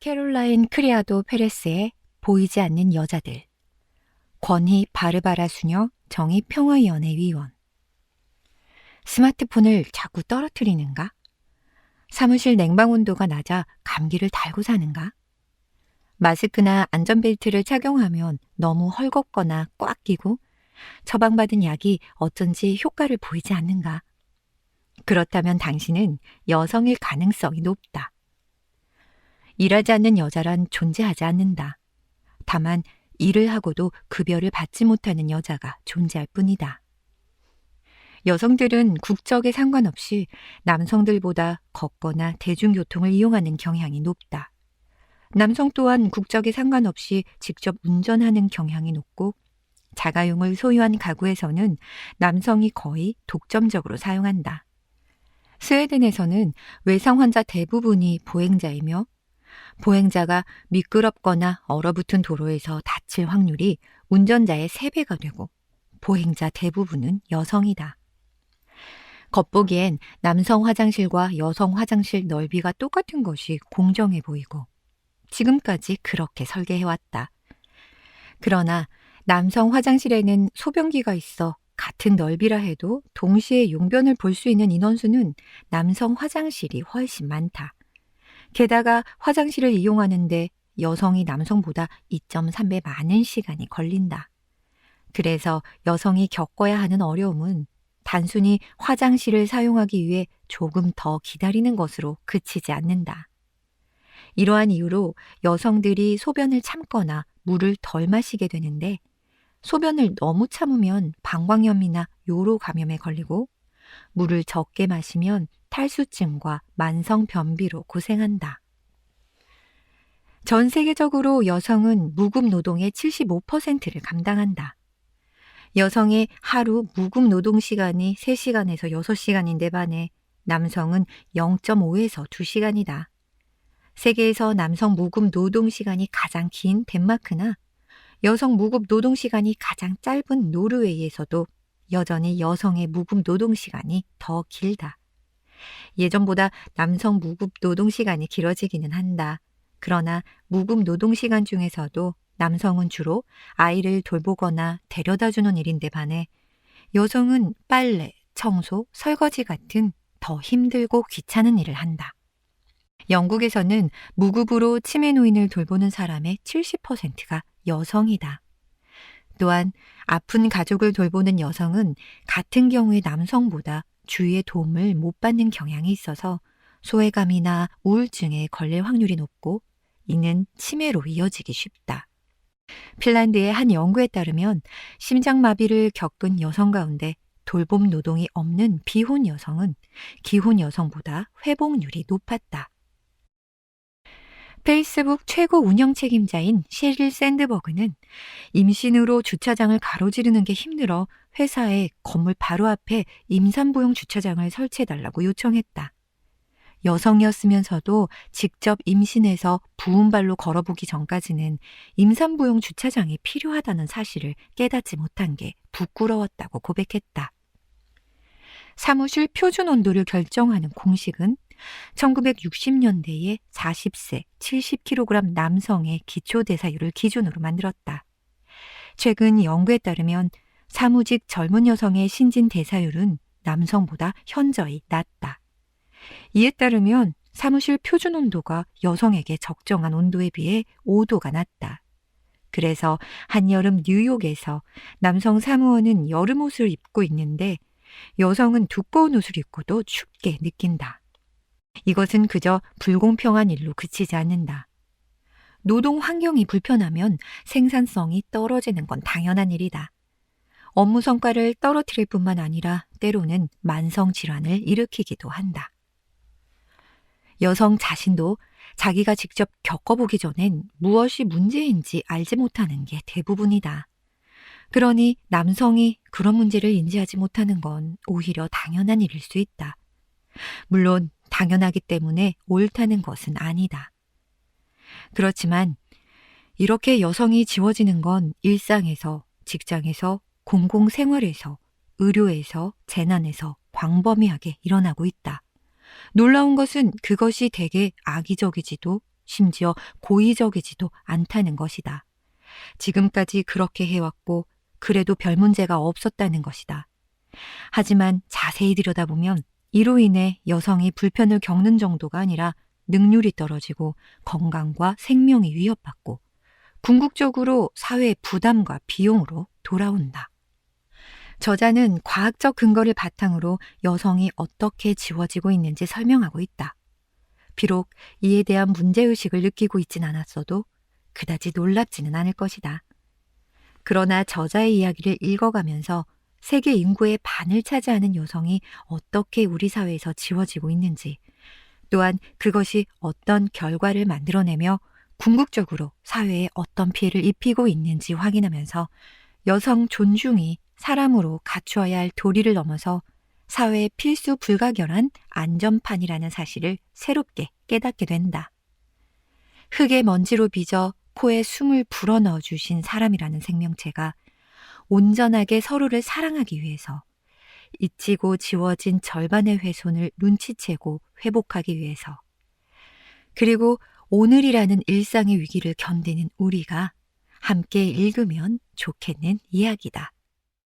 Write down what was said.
캐롤라인 크리아도 페레스의 보이지 않는 여자들. 권희 바르바라 수녀 정의 평화위원회 위원. 스마트폰을 자꾸 떨어뜨리는가? 사무실 냉방 온도가 낮아 감기를 달고 사는가? 마스크나 안전벨트를 착용하면 너무 헐겁거나 꽉 끼고 처방받은 약이 어쩐지 효과를 보이지 않는가? 그렇다면 당신은 여성일 가능성이 높다. 일하지 않는 여자란 존재하지 않는다. 다만 일을 하고도 급여를 받지 못하는 여자가 존재할 뿐이다. 여성들은 국적에 상관없이 남성들보다 걷거나 대중교통을 이용하는 경향이 높다. 남성 또한 국적에 상관없이 직접 운전하는 경향이 높고 자가용을 소유한 가구에서는 남성이 거의 독점적으로 사용한다. 스웨덴에서는 외상 환자 대부분이 보행자이며 보행자가 미끄럽거나 얼어붙은 도로에서 다칠 확률이 운전자의 3배가 되고 보행자 대부분은 여성이다. 겉보기엔 남성 화장실과 여성 화장실 넓이가 똑같은 것이 공정해 보이고 지금까지 그렇게 설계해왔다. 그러나 남성 화장실에는 소변기가 있어 같은 넓이라 해도 동시에 용변을 볼 수 있는 인원수는 남성 화장실이 훨씬 많다. 게다가 화장실을 이용하는데 여성이 남성보다 2.3배 많은 시간이 걸린다. 그래서 여성이 겪어야 하는 어려움은 단순히 화장실을 사용하기 위해 조금 더 기다리는 것으로 그치지 않는다. 이러한 이유로 여성들이 소변을 참거나 물을 덜 마시게 되는데 소변을 너무 참으면 방광염이나 요로 감염에 걸리고 물을 적게 마시면 탈수증과 만성 변비로 고생한다. 전 세계적으로 여성은 무급 노동의 75%를 감당한다. 여성의 하루 무급 노동 시간이 3시간에서 6시간인데 반해 남성은 0.5에서 2시간이다. 세계에서 남성 무급 노동 시간이 가장 긴 덴마크나 여성 무급 노동 시간이 가장 짧은 노르웨이에서도 여전히 여성의 무급 노동 시간이 더 길다. 예전보다 남성 무급 노동 시간이 길어지기는 한다. 그러나 무급 노동 시간 중에서도 남성은 주로 아이를 돌보거나 데려다주는 일인데 반해 여성은 빨래, 청소, 설거지 같은 더 힘들고 귀찮은 일을 한다. 영국에서는 무급으로 치매 노인을 돌보는 사람의 70%가 여성이다. 또한 아픈 가족을 돌보는 여성은 같은 경우에 남성보다 주위의 도움을 못 받는 경향이 있어서 소외감이나 우울증에 걸릴 확률이 높고 이는 치매로 이어지기 쉽다. 핀란드의 한 연구에 따르면 심장마비를 겪은 여성 가운데 돌봄 노동이 없는 비혼 여성은 기혼 여성보다 회복률이 높았다. 페이스북 최고 운영 책임자인 셰릴 샌드버그는 임신으로 주차장을 가로지르는 게 힘들어 회사에 건물 바로 앞에 임산부용 주차장을 설치해달라고 요청했다. 여성이었으면서도 직접 임신해서 부은 발로 걸어보기 전까지는 임산부용 주차장이 필요하다는 사실을 깨닫지 못한 게 부끄러웠다고 고백했다. 사무실 표준 온도를 결정하는 공식은 1960년대에 40세 70kg 남성의 기초대사율을 기준으로 만들었다. 최근 연구에 따르면 사무직 젊은 여성의 신진대사율은 남성보다 현저히 낮다. 이에 따르면 사무실 표준 온도가 여성에게 적정한 온도에 비해 5도가 낮다. 그래서 한여름 뉴욕에서 남성 사무원은 여름 옷을 입고 있는데 여성은 두꺼운 옷을 입고도 춥게 느낀다. 이것은 그저 불공평한 일로 그치지 않는다. 노동 환경이 불편하면 생산성이 떨어지는 건 당연한 일이다. 업무 성과를 떨어뜨릴 뿐만 아니라 때로는 만성 질환을 일으키기도 한다. 여성 자신도 자기가 직접 겪어보기 전엔 무엇이 문제인지 알지 못하는 게 대부분이다. 그러니 남성이 그런 문제를 인지하지 못하는 건 오히려 당연한 일일 수 있다. 물론 당연하기 때문에 옳다는 것은 아니다. 그렇지만 이렇게 여성이 지워지는 건 일상에서, 직장에서, 공공생활에서, 의료에서, 재난에서 광범위하게 일어나고 있다. 놀라운 것은 그것이 되게 악의적이지도 심지어 고의적이지도 않다는 것이다. 지금까지 그렇게 해왔고 그래도 별 문제가 없었다는 것이다. 하지만 자세히 들여다보면 이로 인해 여성이 불편을 겪는 정도가 아니라 능률이 떨어지고 건강과 생명이 위협받고 궁극적으로 사회의 부담과 비용으로 돌아온다. 저자는 과학적 근거를 바탕으로 여성이 어떻게 지워지고 있는지 설명하고 있다. 비록 이에 대한 문제의식을 느끼고 있진 않았어도 그다지 놀랍지는 않을 것이다. 그러나 저자의 이야기를 읽어가면서 세계 인구의 반을 차지하는 여성이 어떻게 우리 사회에서 지워지고 있는지, 또한 그것이 어떤 결과를 만들어내며 궁극적으로 사회에 어떤 피해를 입히고 있는지 확인하면서 여성 존중이 사람으로 갖추어야 할 도리를 넘어서 사회의 필수 불가결한 안전판이라는 사실을 새롭게 깨닫게 된다. 흙의 먼지로 빚어 코에 숨을 불어넣어 주신 사람이라는 생명체가 온전하게 서로를 사랑하기 위해서 잊히고 지워진 절반의 훼손을 눈치채고 회복하기 위해서, 그리고 오늘이라는 일상의 위기를 견디는 우리가 함께 읽으면 좋겠는 이야기다.